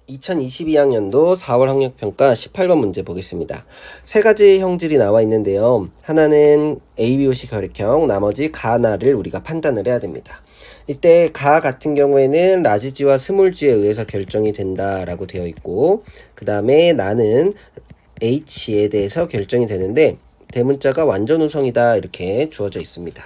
2022학년도 4월 학력평가 18번 문제 보겠습니다. 세 가지 형질이 나와 있는데요. 하나는 ABOC 혈액형, 나머지 가나를 우리가 판단을 해야 됩니다. 이때 가 같은 경우에는 라지G와 스몰g에 의해서 결정이 된다라고 되어 있고, 그 다음에 나는 H에 대해서 결정이 되는데 대문자가 완전 우성이다 이렇게 주어져 있습니다.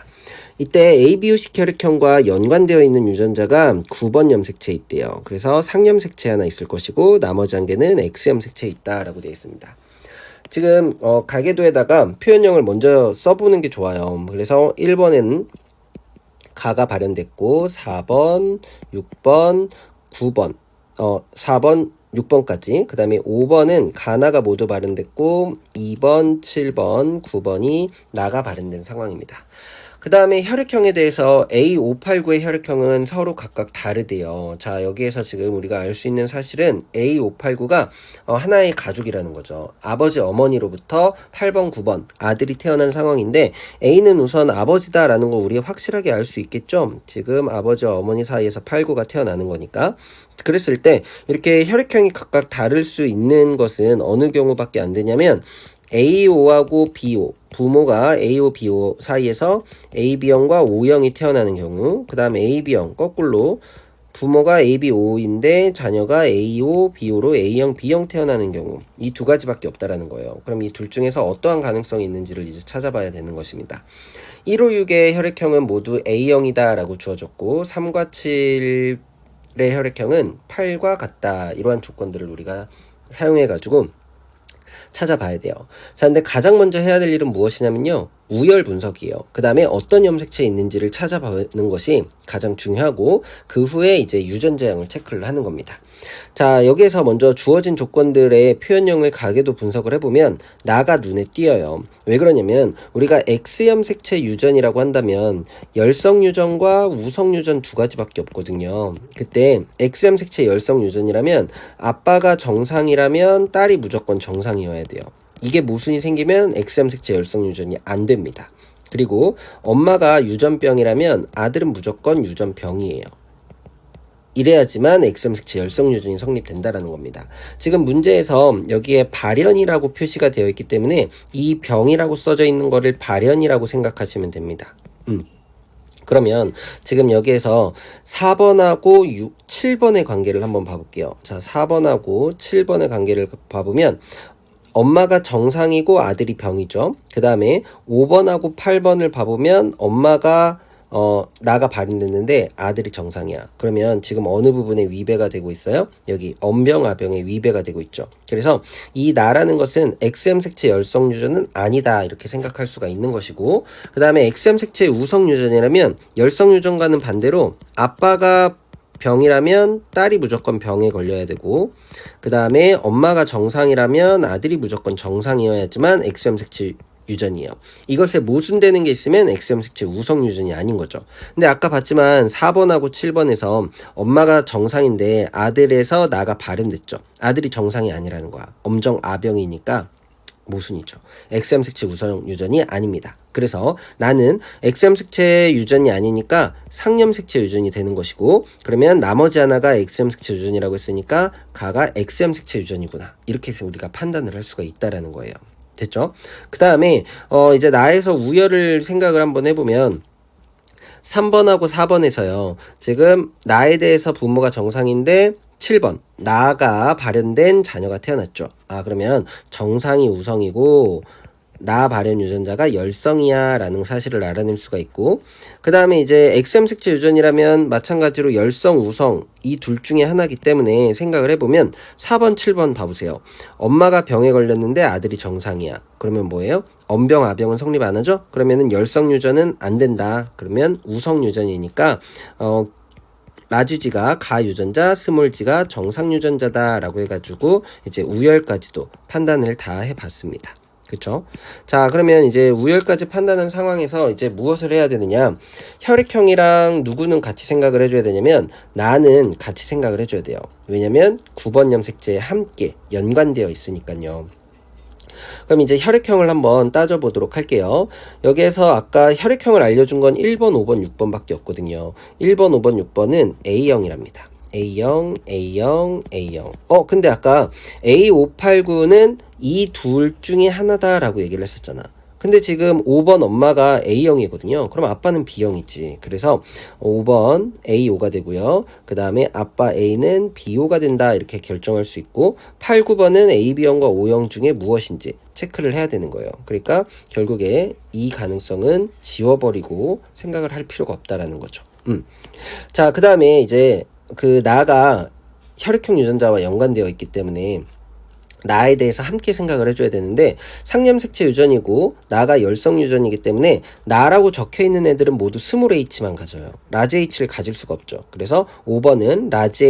이때 ABOC 혈액형과 연관되어 있는 유전자가 9번 염색체에 있대요. 그래서 상염색체 하나 있을 것이고 나머지 한 개는 X염색체에 있다라고 되어 있습니다. 지금 가계도에다가 표현형을 먼저 써보는 게 좋아요. 그래서 1번에는 가가 발현됐고 4번, 6번, 9번 4번, 6번까지 그 다음에 5번은 가나가 모두 발현됐고 2번, 7번, 9번이 나가 발현된 상황입니다. 그 다음에 혈액형에 대해서 A589의 혈액형은 서로 각각 다르대요. 자, 여기에서 지금 우리가 알 수 있는 사실은 A589가 하나의 가족이라는 거죠. 아버지 어머니로부터 8번 9번 아들이 태어난 상황인데 A는 우선 아버지다라는 거 우리가 확실하게 알 수 있겠죠. 지금 아버지와 어머니 사이에서 8, 9가 태어나는 거니까. 그랬을 때 이렇게 혈액형이 각각 다를 수 있는 것은 어느 경우밖에 안 되냐면 A5하고 B5 부모가 A5, B5 사이에서 AB형과 O형이 태어나는 경우, 그 다음에 AB형 거꾸로 부모가 AB5인데 자녀가 A5, B5로 A형, B형 태어나는 경우 이 두 가지밖에 없다라는 거예요. 그럼 이 둘 중에서 어떠한 가능성이 있는지를 이제 찾아봐야 되는 것입니다. 156의 혈액형은 모두 A형이다 라고 주어졌고 3과 7의 혈액형은 8과 같다 이러한 조건들을 우리가 사용해가지고 찾아봐야 돼요. 자, 근데 가장 먼저 해야 될 일은 무엇이냐면요. 우열 분석이에요. 그 다음에 어떤 염색체에 있는지를 찾아보는 것이 가장 중요하고 그 후에 이제 유전자형을 체크를 하는 겁니다. 자, 여기에서 먼저 주어진 조건들의 표현형을 가계도 분석을 해보면 나가 눈에 띄어요. 왜 그러냐면 우리가 X염색체 유전이라고 한다면 열성 유전과 우성 유전 두 가지밖에 없거든요. 그때 X염색체 열성 유전이라면 아빠가 정상이라면 딸이 무조건 정상이어야 돼요. 이게 모순이 생기면 X염색체 열성 유전이 안 됩니다. 그리고 엄마가 유전병이라면 아들은 무조건 유전병이에요. 이래야지만 X염색체 열성 유전이 성립된다라는 겁니다. 지금 문제에서 여기에 발현이라고 표시가 되어 있기 때문에 이 병이라고 써져 있는 거를 발현이라고 생각하시면 됩니다. 그러면 지금 여기에서 4번하고 7번의 관계를 한번 봐볼게요. 자, 4번하고 7번의 관계를 봐보면 엄마가 정상이고 아들이 병이죠. 그 다음에 5번하고 8번을 봐보면 엄마가 나가 발현됐는데 아들이 정상이야. 그러면 지금 어느 부분에 위배가 되고 있어요? 여기 엄병아병에 위배가 되고 있죠. 그래서 이 나라는 것은 X염색체 열성 유전은 아니다 이렇게 생각할 수가 있는 것이고 그 다음에 X염색체 우성 유전이라면 열성 유전과는 반대로 아빠가 병이라면 딸이 무조건 병에 걸려야 되고 그 다음에 엄마가 정상이라면 아들이 무조건 정상이어야지만 X염색체 유전이에요. 이것에 모순되는 게 있으면 X염색체 우성 유전이 아닌 거죠. 근데 아까 봤지만 4번하고 7번에서 엄마가 정상인데 아들에서 나가 발현됐죠. 아들이 정상이 아니라는 거야. 엄정아병이니까 모순이죠. X염색체 우성 유전이 아닙니다. 그래서 나는 X염색체 유전이 아니니까 상염색체 유전이 되는 것이고 그러면 나머지 하나가 X염색체 유전이라고 했으니까 가가 X염색체 유전이구나. 이렇게 해서 우리가 판단을 할 수가 있다라는 거예요. 됐죠? 그 다음에 이제 나에서 우열을 생각을 한번 해보면 3번하고 4번에서요. 지금 나에 대해서 부모가 정상인데 7번 나가 발현된 자녀가 태어났죠. 그러면 정상이 우성이고 나 발현 유전자가 열성이야 라는 사실을 알아낼 수가 있고 그 다음에 이제 X염색체 유전이라면 마찬가지로 열성, 우성 이 둘 중에 하나이기 때문에 생각을 해보면 4번, 7번 봐보세요. 엄마가 병에 걸렸는데 아들이 정상이야. 그러면 뭐예요? 엄병, 아병은 성립 안 하죠? 그러면은 열성 유전은 안 된다. 그러면 우성 유전이니까 라지G가 가 유전자, 스몰g가 정상 유전자다 라고 해가지고 이제 우열까지도 판단을 다 해봤습니다. 그쵸? 자, 그러면 이제 우열까지 판단한 상황에서 이제 무엇을 해야 되느냐? 혈액형이랑 누구는 같이 생각을 해줘야 되냐면 나는 같이 생각을 해줘야 돼요. 왜냐면 9번 염색체에 함께 연관되어 있으니까요. 그럼 이제 혈액형을 한번 따져보도록 할게요. 여기에서 아까 혈액형을 알려준 건 1번, 5번, 6번 밖에 없거든요. 1번, 5번, 6번은 A형이랍니다. A형, A형, A형. 근데 아까 A589는 이 둘 중에 하나다라고 얘기를 했었잖아. 근데 지금 5번 엄마가 A형이거든요. 그럼 아빠는 B형이지. 그래서 5번 A5가 되고요. 그 다음에 아빠 A는 B5가 된다. 이렇게 결정할 수 있고 8, 9번은 A, B형과 O형 중에 무엇인지 체크를 해야 되는 거예요. 그러니까 결국에 이 가능성은 지워버리고 생각을 할 필요가 없다라는 거죠. 자, 그 다음에 이제 그 나가 혈액형 유전자와 연관되어 있기 때문에 나에 대해서 함께 생각을 해줘야 되는데 상념색체 유전이고 나가 열성 유전이기 때문에 나라고 적혀있는 애들은 모두 스몰 h만 가져요. 라지 h를 가질 수가 없죠. 그래서 5번은 라지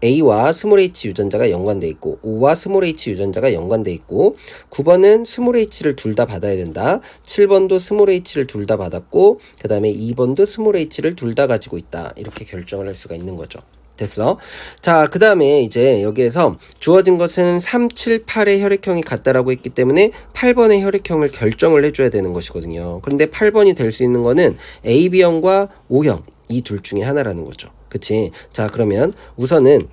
A와 스몰 h 유전자가 연관돼 있고 5와 스몰 h 유전자가 연관돼 있고 9번은 스몰 h를 둘 다 받아야 된다. 7번도 스몰 h를 둘 다 받았고 그 다음에 2번도 스몰 h를 둘 다 가지고 있다. 이렇게 결정을 할 수가 있는 거죠. 됐어. 자, 그 다음에 이제 여기에서 주어진 것은 3, 7, 8의 혈액형이 같다라고 했기 때문에 8번의 혈액형을 결정을 해줘야 되는 것이거든요. 그런데 8번이 될 수 있는 거는 AB형과 O형 이 둘 중에 하나라는 거죠. 그치? 자, 그러면 우선은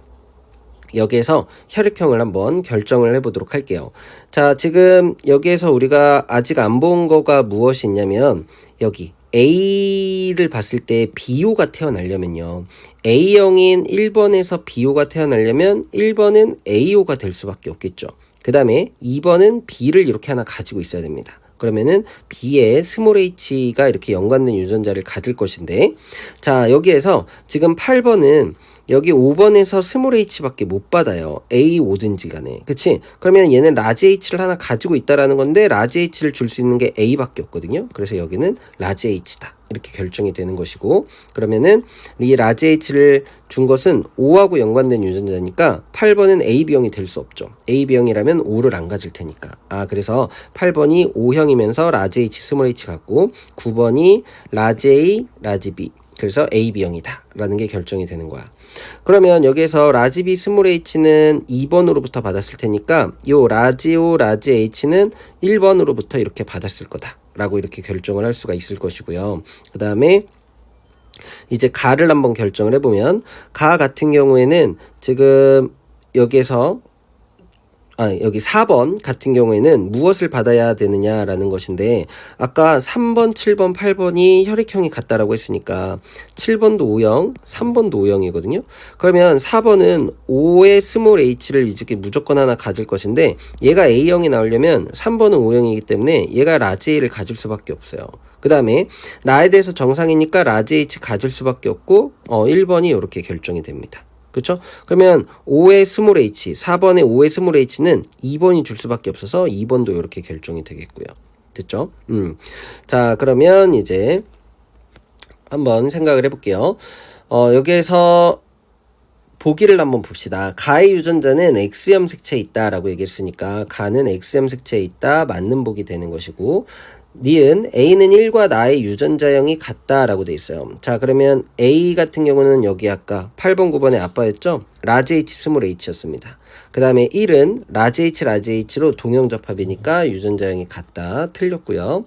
여기에서 혈액형을 한번 결정을 해보도록 할게요. 자, 지금 여기에서 우리가 아직 안 본 거가 무엇이 있냐면 여기 A를 봤을 때 B호가 태어나려면요. A형인 1번에서 B호가 태어나려면 1번은 A호가 될 수밖에 없겠죠. 그 다음에 2번은 B를 이렇게 하나 가지고 있어야 됩니다. 그러면은 B에 스몰 h가 이렇게 연관된 유전자를 가질 것인데 자, 여기에서 지금 8번은 여기 5번에서 스몰 h밖에 못 받아요. A 오든지 간에. 그치? 그러면 얘는 라지 h를 하나 가지고 있다라는 건데 라지 h를 줄 수 있는 게 A밖에 없거든요. 그래서 여기는 라지 h다. 이렇게 결정이 되는 것이고 그러면은 이 라지 h를 준 것은 5하고 연관된 유전자니까 8번은 AB형이 될 수 없죠. AB형이라면 5를 안 가질 테니까. 그래서 8번이 O형이면서 라지 H 스몰 H 같고 9번이 라지 A, 라지 B. 그래서 AB형이다 라는 게 결정이 되는 거야. 그러면 여기에서 라지 B 스몰 h는 2번으로부터 받았을 테니까 요 라지 O, 라지 h는 1번으로부터 이렇게 받았을 거다 라고 이렇게 결정을 할 수가 있을 것이고요. 그 다음에 이제 가를 한번 결정을 해보면 가 같은 경우에는 지금 여기에서 여기 4번 같은 경우에는 무엇을 받아야 되느냐라는 것인데 아까 3번, 7번, 8번이 혈액형이 같다라고 했으니까 7번도 O형, 3번도 O형이거든요. 그러면 4번은 5의 스몰 h를 이렇게 무조건 하나 가질 것인데 얘가 A형이 나오려면 3번은 O형이기 때문에 얘가 라지 A를 가질 수밖에 없어요. 그 다음에 나에 대해서 정상이니까 라지 H 가질 수밖에 없고 1번이 이렇게 결정이 됩니다. 그렇죠? 그러면 5의 스몰 h, 4번의 5의 스몰 h는 2번이 줄 수밖에 없어서 2번도 이렇게 결정이 되겠고요. 됐죠? 자, 그러면 이제 한번 생각을 해볼게요. 여기에서 보기를 한번 봅시다. 가의 유전자는 X염 색체에 있다라고 얘기했으니까 가는 X염 색체에 있다. 맞는 보기 되는 것이고 니은 A는 1과 나의 유전자형이 같다라고 돼 있어요. 자, 그러면 A 같은 경우는 여기 아까 8번 9번의 아빠였죠. 라지 H 스몰 H였습니다. 그 다음에 1은 라지 H 라지 H로 동형접합이니까 유전자형이 같다. 틀렸고요.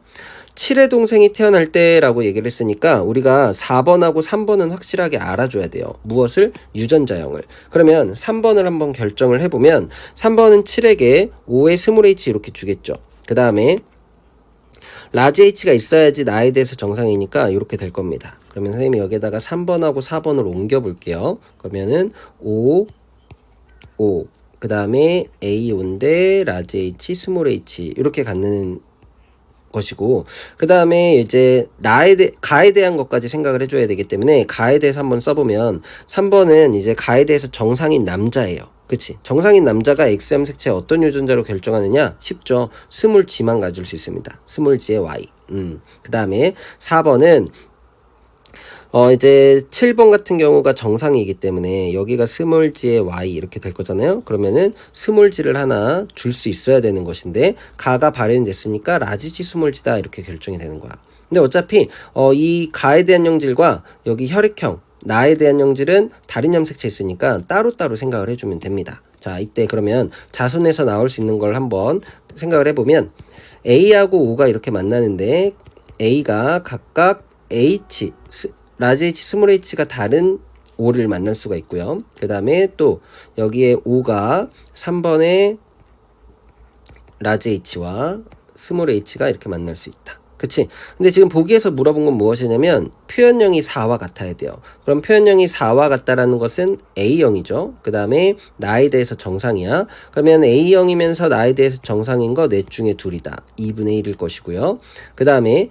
7의 동생이 태어날 때라고 얘기를 했으니까 우리가 4번하고 3번은 확실하게 알아줘야 돼요. 무엇을? 유전자형을. 그러면 3번을 한번 결정을 해보면 3번은 7에게 5의 스몰 H 이렇게 주겠죠. 그 다음에 라지 H가 있어야지 나에 대해서 정상이니까 이렇게 될 겁니다. 그러면 선생님이 여기에다가 3번하고 4번을 옮겨 볼게요. 그러면은 5, 그 다음에 A5인데 라지 H, 스몰 H 이렇게 갖는 것이고 그 다음에 이제 가에 대한 것까지 생각을 해줘야 되기 때문에 가에 대해서 한번 써보면 3번은 이제 가에 대해서 정상인 남자예요. 그치? 정상인 남자가 X염 색체에 어떤 유전자로 결정하느냐? 쉽죠. 스몰 G만 가질 수 있습니다. 스몰 G의 Y. 그 다음에 4번은 이제 7번 같은 경우가 정상이기 때문에 여기가 스몰 G의 Y 이렇게 될 거잖아요. 그러면은 스몰 G를 하나 줄 수 있어야 되는 것인데 가가 발현됐으니까 라지 G 스몰 G다 이렇게 결정이 되는 거야. 근데 어차피 이 가에 대한 형질과 여기 혈액형 나에 대한 형질은 다른 염색체 있으니까 따로따로 생각을 해주면 됩니다. 자, 이때 그러면 자손에서 나올 수 있는 걸 한번 생각을 해보면 A하고 O가 이렇게 만나는데 A가 각각 H, 라지 H, 스몰 H가 다른 5를 만날 수가 있고요. 그 다음에 또 여기에 5가 3번의 라지 h와 스몰 h가 이렇게 만날 수 있다. 그치? 근데 지금 보기에서 물어본 건 무엇이냐면 표현형이 4와 같아야 돼요. 그럼 표현형이 4와 같다라는 것은 A형이죠. 그 다음에 나에 대해서 정상이야. 그러면 A형이면서 나에 대해서 정상인 거 넷 중에 둘이다. 2분의 1일 것이고요. 그 다음에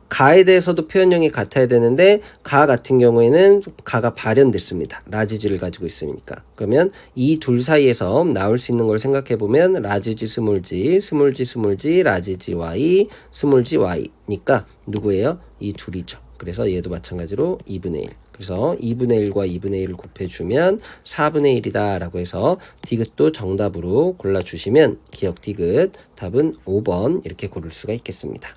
가에 대해서도 표현형이 같아야 되는데 가 같은 경우에는 가가 발현됐습니다. 라지지를 가지고 있으니까. 그러면 이 둘 사이에서 나올 수 있는 걸 생각해 보면 라지지 스몰지, 스몰지 스몰지, 라지지 y, 스몰지 y니까 누구예요? 이 둘이죠. 그래서 얘도 마찬가지로 2분의 1. 그래서 2분의 1과 2분의 1을 곱해주면 4분의 1이다 라고 해서 디귿도 정답으로 골라주시면 기억 디귿 답은 5번 이렇게 고를 수가 있겠습니다.